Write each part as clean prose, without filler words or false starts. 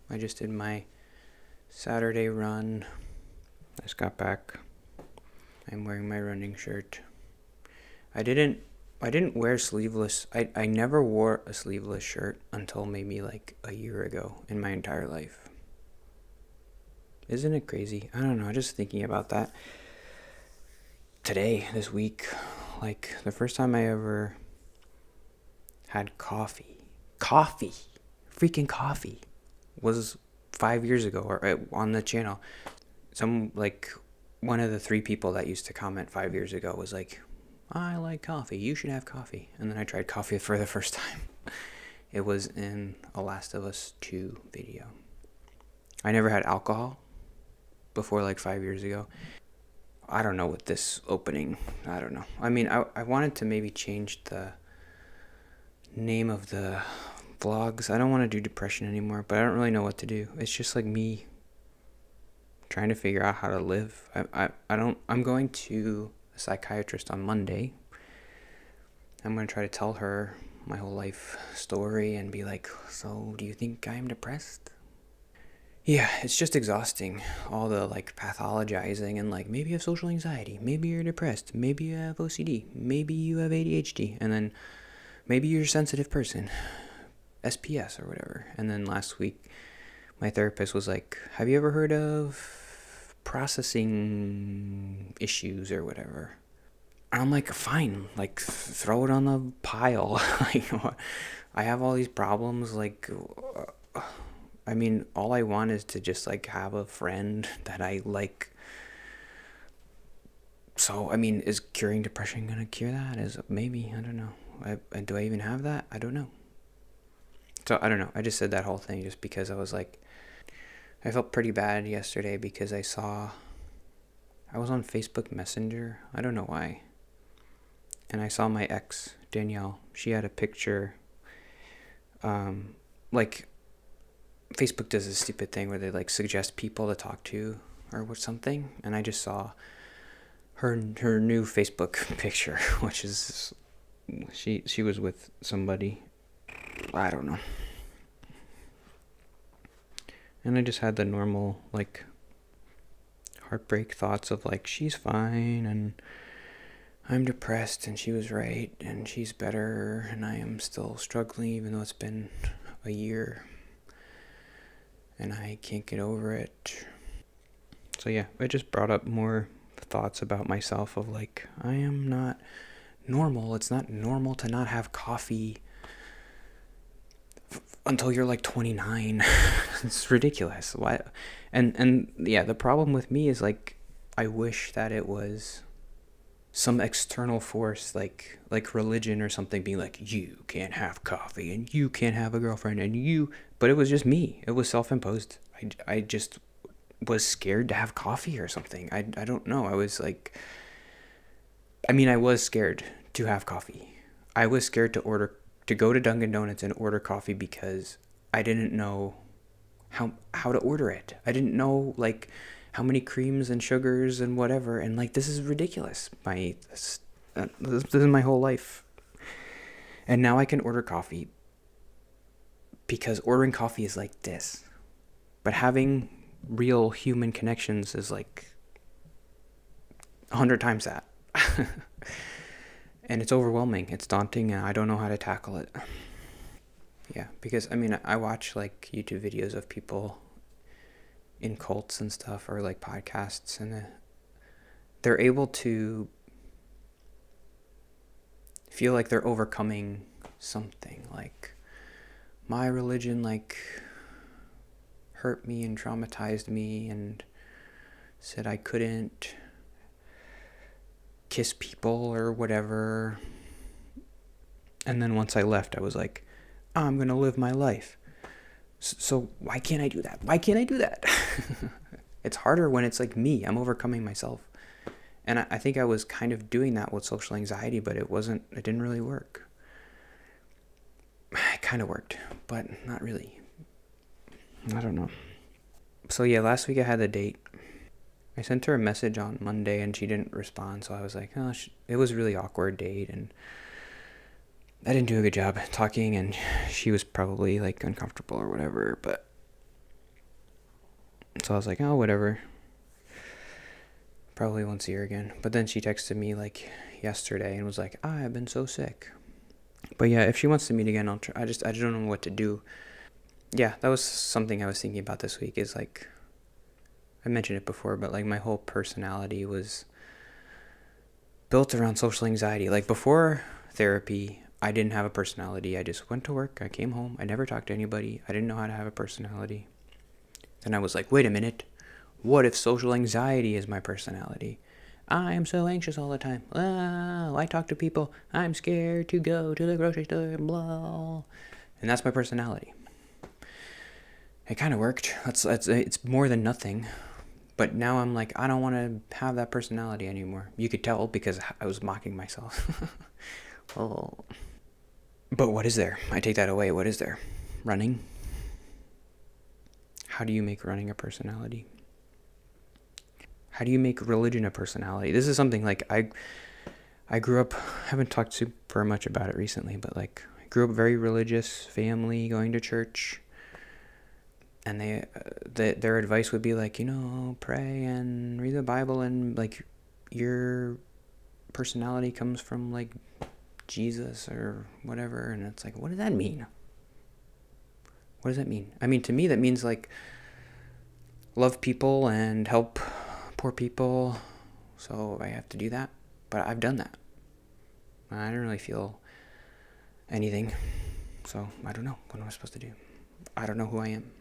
I just did my Saturday run. I just got back. I'm wearing my running shirt. I didn't wear sleeveless. I never wore a sleeveless shirt until maybe like a year ago in my entire life. Isn't it crazy? I don't know. Just thinking about that today, this week, like the first time I ever had freaking coffee, was 5 years ago, or on the channel. Some, like, one of the 3 people that used to comment 5 years ago was like, I like coffee, you should have coffee. And then I tried coffee for the first time. It was in a Last of Us 2 video. I never had alcohol before, like, 5 years ago. I don't know what this opening, I don't know. I mean, I wanted to maybe change the name of the vlogs. I don't want to do depression anymore, but I don't really know what to do. It's just like me trying to figure out how to live. I'm going to a psychiatrist on Monday. I'm going to try to tell her my whole life story and be like, so do you think I'm depressed? Yeah, it's just exhausting. All the like pathologizing and like, maybe you have social anxiety, maybe you're depressed, maybe you have OCD, maybe you have ADHD, and then maybe you're a sensitive person, SPS or whatever. And then last week, my therapist was like, have you ever heard of processing issues or whatever? And I'm like, fine, like, throw it on the pile. Like, I have all these problems, like, I mean, all I want is to just, like, have a friend that I like. So, I mean, is curing depression gonna cure that? Maybe, I don't know. Do I even have that? I don't know. So, I don't know. I just said that whole thing just because I was like, I felt pretty bad yesterday because I was on Facebook Messenger. I don't know why. And I saw my ex, Danielle. She had a picture. Like, Facebook does this stupid thing where they, like, suggest people to talk to or something. And I just saw her new Facebook picture, which is, she was with somebody. I don't know. And I just had the normal, like, heartbreak thoughts of, like, she's fine and I'm depressed and she was right and she's better and I am still struggling even though it's been a year and I can't get over it. So yeah, it just brought up more thoughts about myself of like, I am not normal. It's not normal to not have coffee until you're like 29. It's ridiculous. Why? And yeah, the problem with me is like, I wish that it was some external force like religion or something being like, you can't have coffee and you can't have a girlfriend and you, but it was just me. It was self-imposed. I just was scared to have coffee or something. I don't know. I was like, I mean, I was scared to have coffee. I was scared to go to Dunkin' Donuts and order coffee because I didn't know how to order it. I didn't know like how many creams and sugars and whatever, and like, this is ridiculous. This is my whole life. And now I can order coffee because ordering coffee is like this. But having real human connections is like 100 times that. And it's overwhelming. It's daunting, and I don't know how to tackle it. Yeah, because I mean, I watch like YouTube videos of people in cults and stuff, or like podcasts, and they're able to feel like they're overcoming something. Like, my religion like hurt me and traumatized me and said I couldn't kiss people or whatever. And then once I left, I was like, I'm gonna live my life. So why can't I do that? Why can't I do that? It's harder when it's like me. I'm overcoming myself. And I think I was kind of doing that with social anxiety, but it didn't really work. It kind of worked, but not really. I don't know. So yeah, last week I had the date. I sent her a message on Monday and she didn't respond, so I was like, oh, it was a really awkward date, and I didn't do a good job talking, and she was probably like uncomfortable or whatever, but So I was like, oh, whatever. Probably won't see her again. But then she texted me like yesterday and was like, I've been so sick. But yeah, if she wants to meet again, I'll try. I just don't know what to do. Yeah, that was something I was thinking about this week. Is like, I mentioned it before, but like my whole personality was built around social anxiety. Like before therapy, I didn't have a personality. I just went to work. I came home. I never talked to anybody. I didn't know how to have a personality. Then I was like, wait a minute. What if social anxiety is my personality? I am so anxious all the time. Oh, I talk to people. I'm scared to go to the grocery store. Blah. And that's my personality. It kind of worked. It's more than nothing. But now I'm like, I don't want to have that personality anymore. You could tell because I was mocking myself. Oh. But what is there? I take that away. What is there? Running? How do you make running a personality? How do you make religion a personality? This is something like I grew up, I haven't talked super much about it recently, but like I grew up very religious family, going to church. And their advice would be like, pray and read the Bible, and like your personality comes from like Jesus or whatever. And it's like, what does that mean? What does that mean? I mean, to me, that means like love people and help poor people. So I have to do that. But I've done that. I don't really feel anything. So I don't know. What am I supposed to do? I don't know who I am.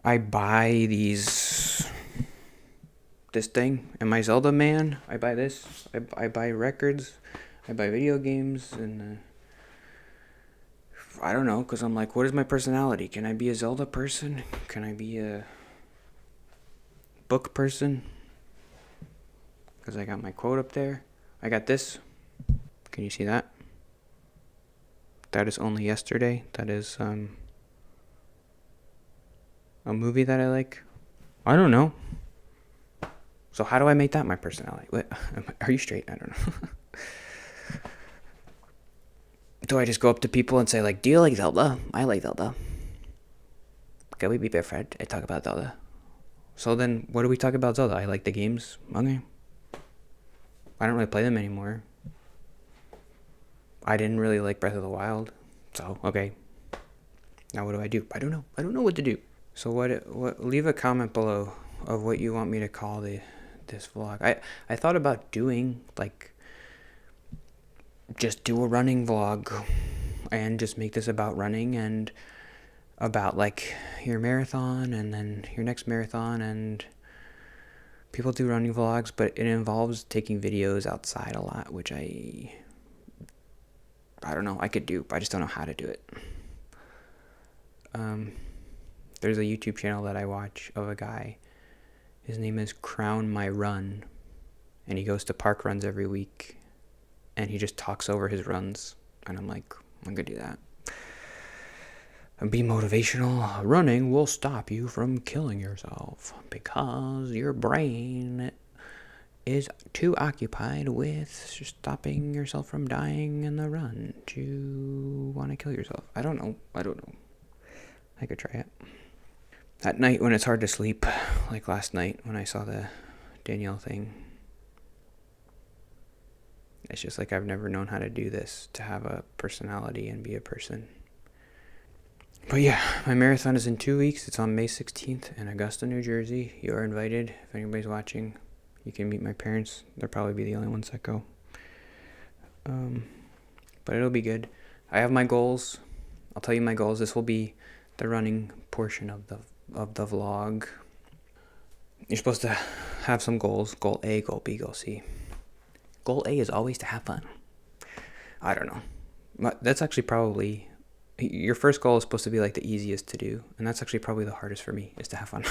I buy this thing. Am I Zelda man? I buy this. I buy records. I buy video games. And I don't know, because I'm like, what is my personality? Can I be a Zelda person? Can I be a book person? Because I got my quote up there. I got this. Can you see that? That is Only Yesterday. That is a movie that I like. I don't know. So how do I make that my personality? What? Are you straight? I don't know. Do I just go up to people and say like, do you like Zelda? I like Zelda. Can we be best friends and talk about Zelda? So then what do we talk about Zelda? I like the games. Okay. I don't really play them anymore. I didn't really like Breath of the Wild. So, okay. Now what do? I don't know. I don't know what to do. So what leave a comment below of what you want me to call this vlog. I thought about doing like just do a running vlog and just make this about running and about like your marathon and then your next marathon. And people do running vlogs, but it involves taking videos outside a lot, which I don't know, I could do, but I just don't know how to do it. There's a YouTube channel that I watch of a guy. His name is Crown My Run, and he goes to park runs every week, and he just talks over his runs, and I'm like, I'm gonna do that. And be motivational. Running will stop you from killing yourself because your brain is too occupied with stopping yourself from dying in the run to want to kill yourself. I don't know. I could try it. At night when it's hard to sleep, like last night when I saw the Danielle thing, it's just like I've never known how to do this, to have a personality and be a person. But yeah, my marathon is in 2 weeks. It's on May 16th in Augusta, New Jersey. You are invited. If anybody's watching, you can meet my parents. They'll probably be the only ones that go. But it'll be good. I have my goals. I'll tell you my goals. This will be the running portion of the vlog. You're supposed to have some goals. Goal A, goal B, goal C. Goal A is always to have fun. I don't know. That's actually probably... Your first goal is supposed to be like the easiest to do. And that's actually probably the hardest for me, is to have fun.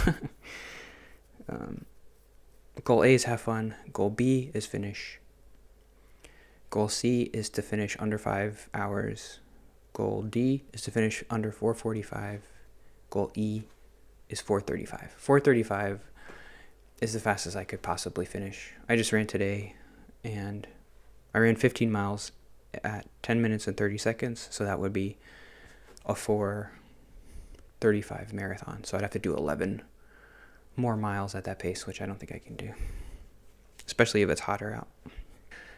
Goal A is have fun. Goal B is finish. Goal C is to finish under 5 hours. Goal D is to finish under 4:45. Goal E is 4:35. 4:35 is the fastest I could possibly finish. I just ran today, and I ran 15 miles at 10 minutes and 30 seconds, so that would be a 4:35 marathon. So I'd have to do 11 more miles at that pace, which I don't think I can do, especially if it's hotter out.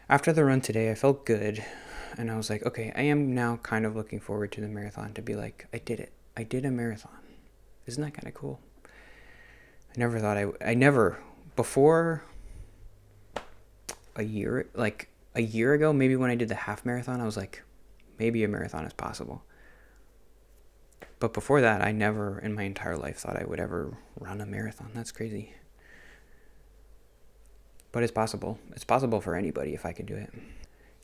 After the run today, I felt good, and I was like, okay, I am now kind of looking forward to the marathon, to be like, I did it. I did a marathon. Isn't that kind of cool? I never thought I never, before a year ago, maybe when I did the half marathon, I was like, maybe a marathon is possible. But before that, I never in my entire life thought I would ever run a marathon. That's crazy. But it's possible. It's possible for anybody if I can do it.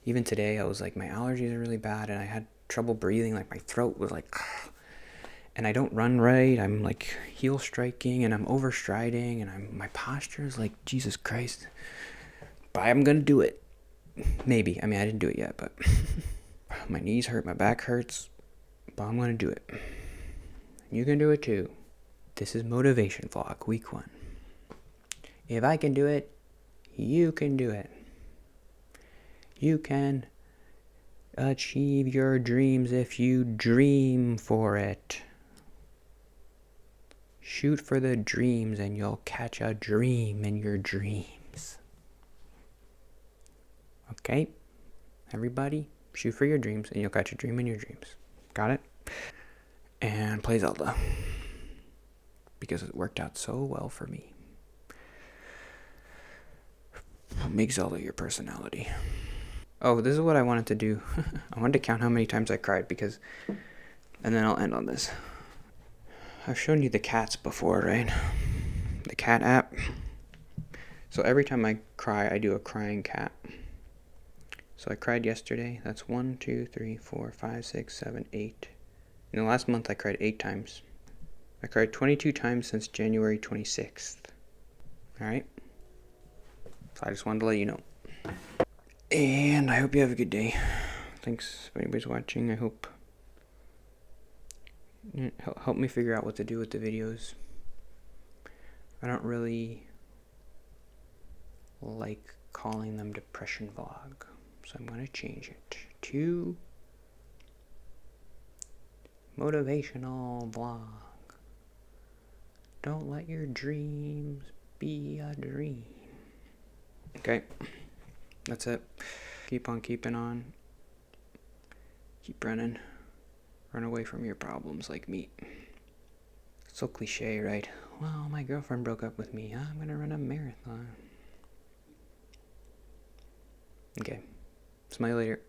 Even today, I was like, my allergies are really bad, and I had trouble breathing. Like, my throat was like, and I don't run right. I'm like heel striking, and I'm overstriding, and my posture is like, Jesus Christ. But I'm going to do it. Maybe. I mean, I didn't do it yet, but my knees hurt, my back hurts, but I'm going to do it. You can do it too. This is Motivation Vlog, week 1. If I can do it, you can do it. You can achieve your dreams if you dream for it. Shoot for the dreams and you'll catch a dream in your dreams. Okay? Everybody, shoot for your dreams and you'll catch a dream in your dreams. Got it? And play Zelda. Because it worked out so well for me. Make Zelda your personality. Oh, this is what I wanted to do. I wanted to count how many times I cried because... And then I'll end on this. I've shown you the cats before, right? The cat app. So every time I cry, I do a crying cat. So I cried yesterday. That's 1, 2, 3, 4, 5, 6, 7, 8. In the last month, I cried 8 times. I cried 22 times since January 26th. Alright? So I just wanted to let you know. And I hope you have a good day. Thanks if anybody's watching. I hope... Help me figure out what to do with the videos. I don't really like calling them depression vlog. So I'm going to change it to motivational vlog. Don't let your dreams be a dream. Okay, that's it. Keep on keeping on. Keep running. Run away from your problems like me. So cliche, right? Well, my girlfriend broke up with me. I'm gonna run a marathon. Okay. Smile later.